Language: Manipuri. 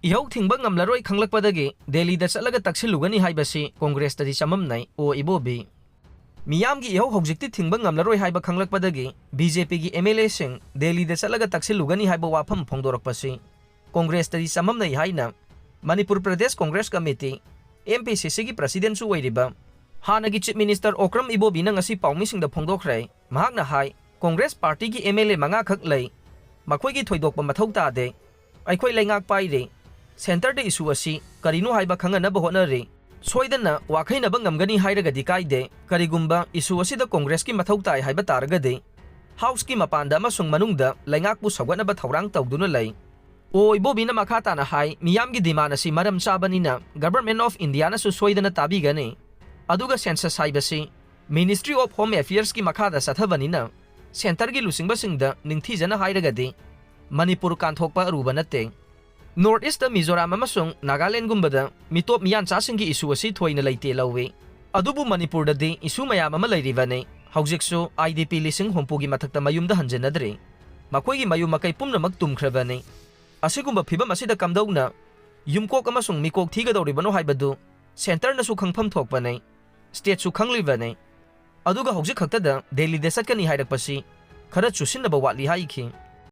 Ehou Thingba Ngamlaroi Khanglakpadagi Delhi da Chatlaga Taksillugani Haibasi Congresstadi Chamamnei o Ibobi. Miyamgi Ehou Hojikti Thingba Ngamlaroi Haiba Khanglakpadagi BJP gi MLA sing Delhi da Chatlaga Taksillugani Haiba wafam phongdorakpasi Congresstadi Chamamnei haina Manipur Pradesh Congress Committee MPCC gi President su oiriba Hanagi Chief Minister Okram Ibobi na ngasi paummising da phongdokhrei mahakna hai Congress Party gi MLA manga khak lei makhoi gi thoidokpa mathau ta de aikhoi leingak paire Center de issue asi karino haiba khanganaba honare soidana wakhainaba ngamgani hairagadi kaide karigumba issue asi da Congress ki mathau tai haiba taragade House ki mapanda amasung manungda leingakpu sagwanaba thawrang tawduna lei o Ibobi na makhata na hai miyamgi demand asi maram chabanina Government of India na su soidana tabigani aduga census haibasi Ministry of Home Affairs ki makhada sathabanina Center gi lusingba singda ningthijana hairagadi Manipur kanthokpa aruba natte North East Mizoram amasung Nagaland gumbada mitop miyan chasingi issue asi thoina leite lawe adubu Manipur da de issue mayam ama leiribane haujiksu IDP lising hompugi mathakta mayumda hanjenadre makoigi mayum makai pumnamak tumkhrabane asigumba phibam asida kamdauna yumkok amasung mikok thigadoribano haibadu center na su khangpham thokpane state su khanglibane aduga haujik khakta da Delhi de satkani hairakpasi khara chusinaba watli haiki